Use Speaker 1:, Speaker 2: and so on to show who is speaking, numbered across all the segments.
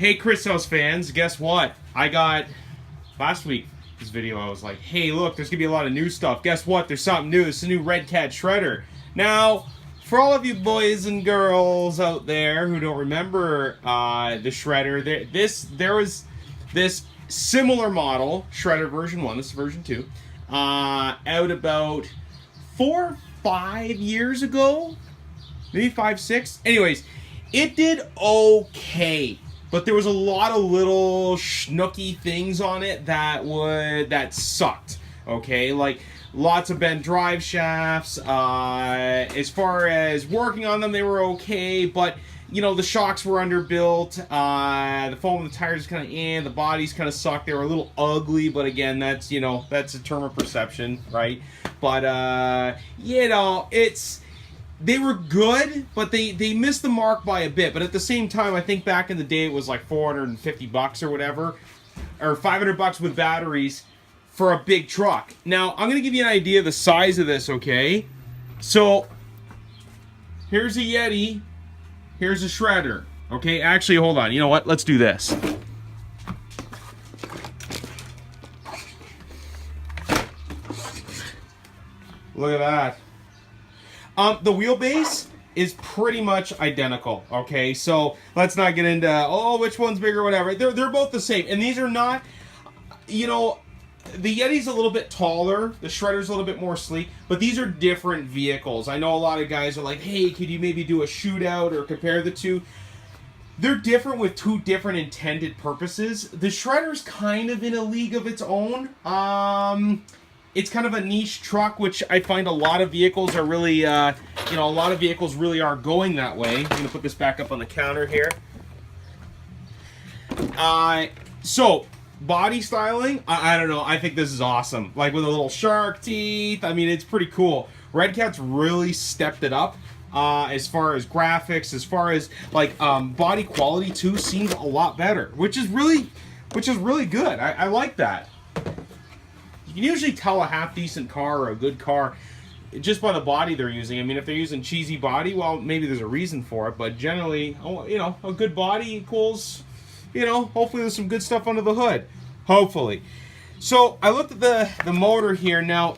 Speaker 1: Hey Chris House fans, guess what? I got last week this video I was like, hey look, there's gonna be a lot of new stuff. Guess what? There's something new. It's a new Redcat shredder. Now, for all of you boys and girls out there who don't remember the shredder, there was this similar model, shredder version 1, this is version 2, out about 4 or 5 years ago, maybe 5, 6. Anyways, it did okay, but there was a lot of little schnooky things on it that sucked. Okay, like lots of bent drive shafts. As far as working on them, they were okay, but you know, the shocks were underbuilt. The foam of the tires is kind of the bodies kind of sucked. They were a little ugly, but again, that's, you know, that's a term of perception, right? But you know, they were good, but they missed the mark by a bit. But at the same time, I think back in the day it was like $450 or whatever, or $500 with batteries for a big truck. Now, I'm going to give you an idea of the size of this, okay? So, here's a Yeti, here's a shredder, okay? Actually, hold on. You know what? Let's do this. Look at that. The wheelbase is pretty much identical, okay? So let's not get into, oh, which one's bigger or whatever. They're both the same. And these are not, you know, the Yeti's a little bit taller, the shredder's a little bit more sleek, but these are different vehicles. I know a lot of guys are like, hey, could you maybe do a shootout or compare the two? They're different with two different intended purposes. The shredder's kind of in a league of its own. It's kind of a niche truck, which I find a lot of vehicles are really, you know, a lot of vehicles really are going that way. I'm going to put this back up on the counter here. So, body styling, I don't know. I think this is awesome. Like with a little shark teeth. I mean, it's pretty cool. Redcat's really stepped it up as far as graphics, as far as like body quality too. Seems a lot better, which is really good. I like that. You can usually tell a half-decent car or a good car just by the body they're using. I mean, if they're using cheesy body, well, maybe there's a reason for it. But generally, you know, a good body equals, you know, hopefully there's some good stuff under the hood. Hopefully. So I looked at the motor here. Now,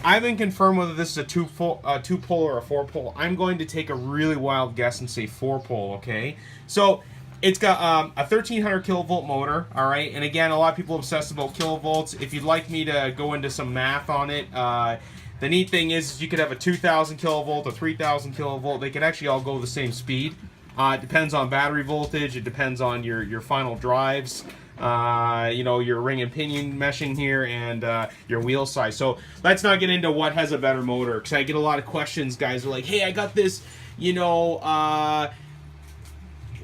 Speaker 1: I haven't confirmed whether this is a two-pole or a four-pole. I'm going to take a really wild guess and say four-pole, okay? So it's got a 1300 kilovolt motor, all right? And again, a lot of people are obsessed about kilovolts. If you'd like me to go into some math on it, the neat thing is you could have a 2000 kilovolt or 3000 kilovolt. They can actually all go the same speed. It depends on battery voltage. It depends on your final drives, you know, your ring and pinion meshing here, and your wheel size. So let's not get into what has a better motor, because I get a lot of questions. Guys are like, hey, I got this, you know,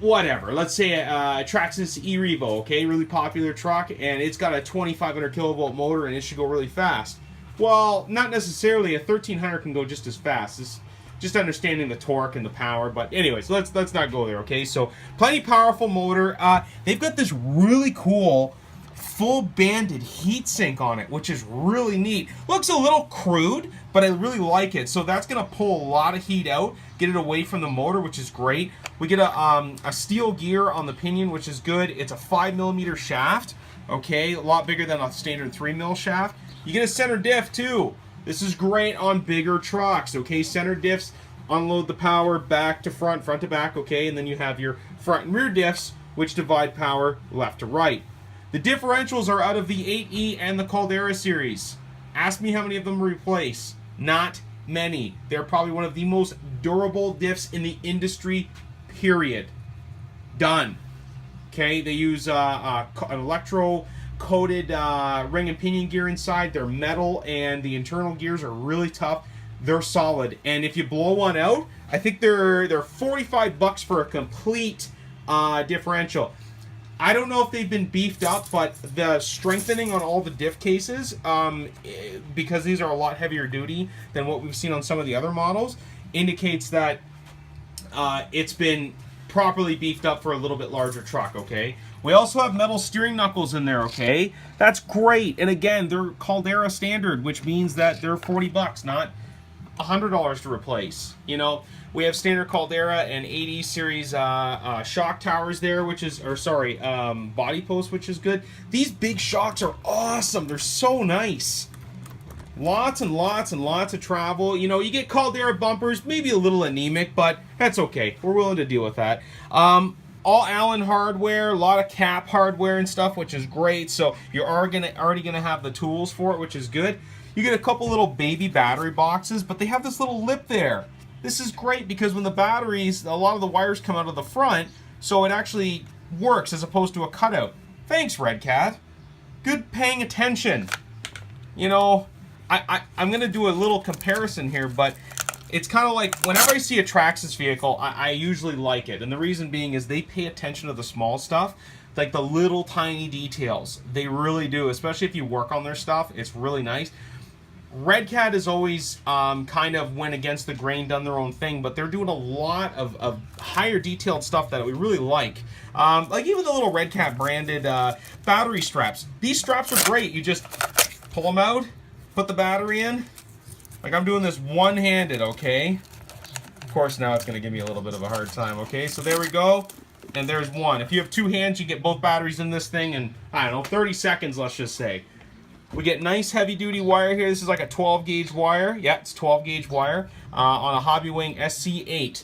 Speaker 1: whatever. Let's say a Traxxas E-Revo, okay, really popular truck, and it's got a 2500 kilovolt motor, and it should go really fast. Well, not necessarily. A 1300 can go just as fast. It's just understanding the torque and the power. But anyways, let's not go there, okay? So plenty powerful motor. They've got this really cool full banded heatsink on it, which is really neat. Looks a little crude, but I really like it. So that's gonna pull a lot of heat out, get it away from the motor, which is great. We get a steel gear on the pinion, which is good. It's a 5mm shaft, okay, a lot bigger than a standard 3mm shaft. You get a center diff too. This is great on bigger trucks, okay? Center diffs unload the power back to front, front to back, okay? And then you have your front and rear diffs, which divide power left to right. The differentials are out of the 8E and the Caldera series. Ask me how many of them replace. Not many. They're probably one of the most durable diffs in the industry, period. Done. Okay, they use an electro-coated ring and pinion gear inside. They're metal, and the internal gears are really tough. They're solid. And if you blow one out, I think they're $45 for a complete differential. I don't know if they've been beefed up, but the strengthening on all the diff cases, because these are a lot heavier duty than what we've seen on some of the other models, indicates that it's been properly beefed up for a little bit larger truck, okay? We also have metal steering knuckles in there, okay? That's great. And again, they're Caldera standard, which means that they're $40, not $100 to replace. You know, we have standard Caldera and 80 series shock towers there, which is, or sorry, body posts, which is good. These big shocks are awesome. They're so nice. Lots and lots and lots of travel. You know, you get Caldera bumpers, maybe a little anemic, but that's okay. We're willing to deal with that. All Allen hardware, a lot of cap hardware and stuff, which is great. So you're already gonna have the tools for it, which is good. You get a couple little baby battery boxes, but they have this little lip there. This is great because when the batteries, a lot of the wires come out of the front, so it actually works as opposed to a cutout. Thanks, Redcat. Good paying attention. You know, I'm going to do a little comparison here, but it's kind of like whenever I see a Traxxas vehicle, I usually like it. And the reason being is they pay attention to the small stuff, like the little tiny details. They really do, especially if you work on their stuff. It's really nice. Redcat has always kind of went against the grain, done their own thing, but they're doing a lot of higher detailed stuff that we really like. Like even the little Redcat branded battery straps. These straps are great. You just pull them out, put the battery in. Like I'm doing this one-handed, okay? Of course, now it's going to give me a little bit of a hard time, okay? So there we go, and there's one. If you have two hands, you get both batteries in this thing in, I don't know, 30 seconds, let's just say. We get nice heavy-duty wire here. This is like a 12-gauge wire. Yeah, it's 12-gauge wire on a Hobbywing SC8.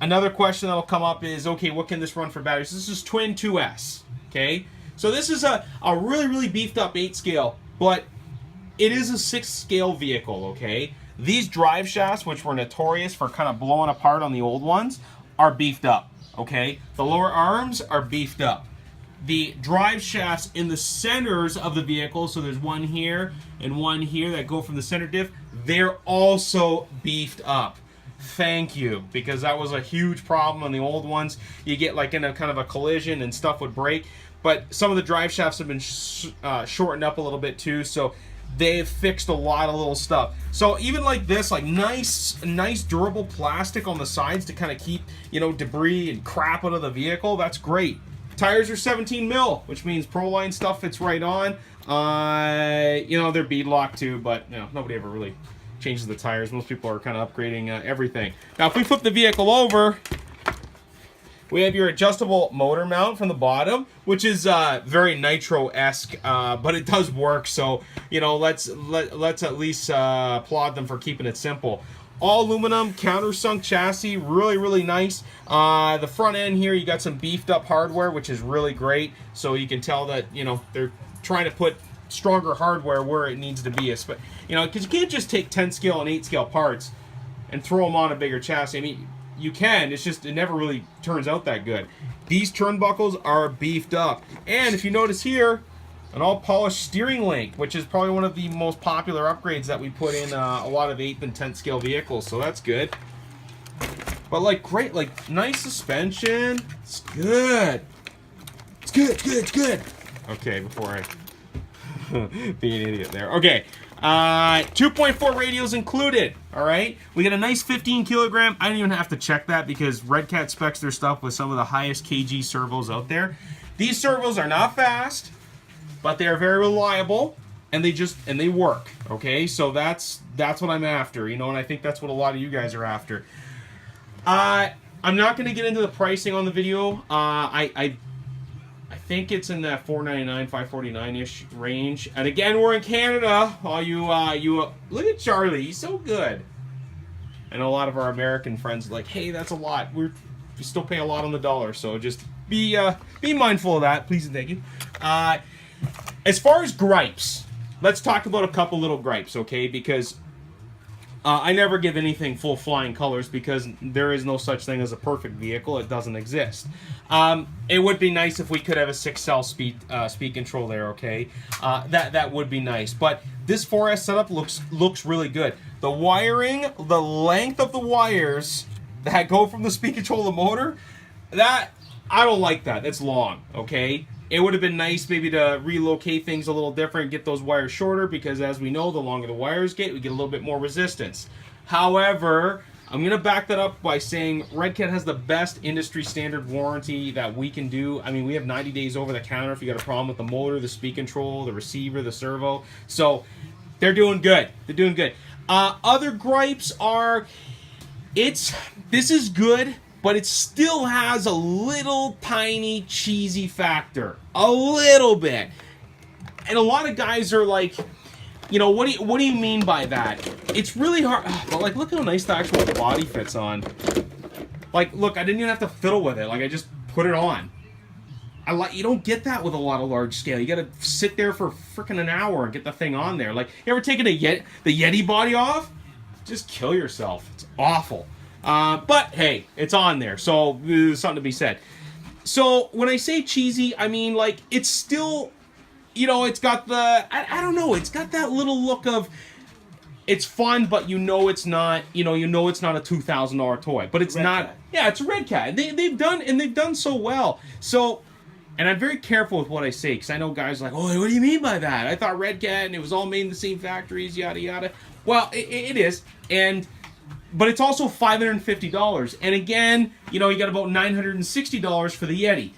Speaker 1: Another question that'll come up is, okay, what can this run for batteries? This is twin 2S, okay? So this is a really, really beefed-up 8-scale, but it is a 6-scale vehicle, okay? These drive shafts, which were notorious for kind of blowing apart on the old ones, are beefed up, okay? The lower arms are beefed up. The drive shafts in the centers of the vehicle, so there's one here and one here that go from the center diff, they're also beefed up. Thank you, because that was a huge problem on the old ones. You get like in a kind of a collision and stuff would break, but some of the drive shafts have been shortened up a little bit too, so they've fixed a lot of little stuff. So even like this, like nice durable plastic on the sides to kind of keep, you know, debris and crap out of the vehicle, that's great. Tires are 17 mil, which means Proline stuff fits right on. You know, they're beadlock too, but you know, nobody ever really changes the tires. Most people are kind of upgrading everything. Now, if we flip the vehicle over, we have your adjustable motor mount from the bottom, which is very Nitro-esque, but it does work. So, you know, let's at least applaud them for keeping it simple. All aluminum, countersunk chassis, really, really nice. The front end here, you got some beefed up hardware, which is really great. So you can tell that, you know, they're trying to put stronger hardware where it needs to be. But, you know, because you can't just take 10 scale and 8 scale parts and throw them on a bigger chassis. I mean, you can, it's just, it never really turns out that good. These turnbuckles are beefed up. And if you notice here, an all-polished steering link, which is probably one of the most popular upgrades that we put in a lot of 8th and 10th scale vehicles, so that's good. But like, great, like, nice suspension. It's good. It's good, good, it's good. Okay, before I be an idiot there. Okay, 2.4 radials included, all right? We get a nice 15 kilogram. I don't even have to check that because Redcat specs their stuff with some of the highest kg servos out there. These servos are not fast, but they are very reliable, and they work, okay? So that's what I'm after, you know, and I think that's what a lot of you guys are after. I'm not going to get into the pricing on the video. I think it's in that $499, $549-ish range. And again, we're in Canada. All you look at Charlie, he's so good. I know a lot of our American friends are like, hey, that's a lot. We still pay a lot on the dollar, so just be mindful of that, please and thank you. As far as gripes, let's talk about a couple little gripes, okay? Because I never give anything full flying colors because there is no such thing as a perfect vehicle. It doesn't exist. It would be nice if we could have a 6-cell speed control there, okay? That would be nice. But this 4S setup looks really good. The wiring, the length of the wires that go from the speed control to the motor, that I don't like that. It's long, okay? It would have been nice maybe to relocate things a little different, get those wires shorter, because as we know, the longer the wires get, we get a little bit more resistance. However, I'm going to back that up by saying Redcat has the best industry standard warranty that we can do. I mean, we have 90 days over the counter if you got a problem with the motor, the speed control, the receiver, the servo. So they're doing good. They're doing good. Other gripes are, this is good, but it still has a little tiny cheesy factor. A little bit. And a lot of guys are like, you know, what do you mean by that? It's really hard. But like, look how nice the actual body fits on. Like, look, I didn't even have to fiddle with it. Like, I just put it on. You don't get that with a lot of large scale. You got to sit there for freaking an hour and get the thing on there. Like, you ever taken the Yeti body off? Just kill yourself. It's awful. But hey, it's on there, so there's something to be said. So when I say cheesy, I mean like it's still, you know, it's got the I don't know, it's got that little look of it's fun, but you know it's not, it's not a $2,000 toy, but it's not. Yeah, it's a Redcat. They've done so well. So. And I'm very careful with what I say, because I know guys are like, oh, what do you mean by that? I thought Redcat, and it was all made in the same factories, yada, yada. Well, it is, but it's also $550. And again, you got about $960 for the Yeti.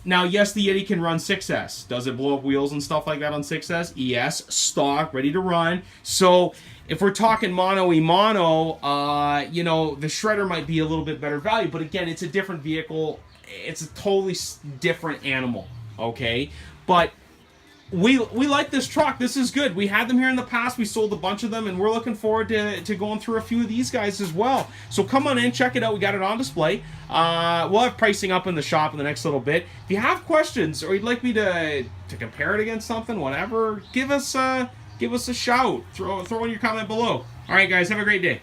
Speaker 1: Now, yes, the Yeti can run 6S. Does it blow up wheels and stuff like that on 6S? Yes, stock, ready to run. So, if we're talking mono-e-mono, the Shredder might be a little bit better value. But again, it's a different vehicle. It's a totally different animal, okay? But we like this truck. This is good. We had them here in the past. We sold a bunch of them, and we're looking forward to going through a few of these guys as well. So come on in, check it out. We got it on display. We'll have pricing up in the shop in the next little bit. If you have questions or you'd like me to compare it against something, whatever, give us a shout. Throw in your comment below. All right, guys, have a great day.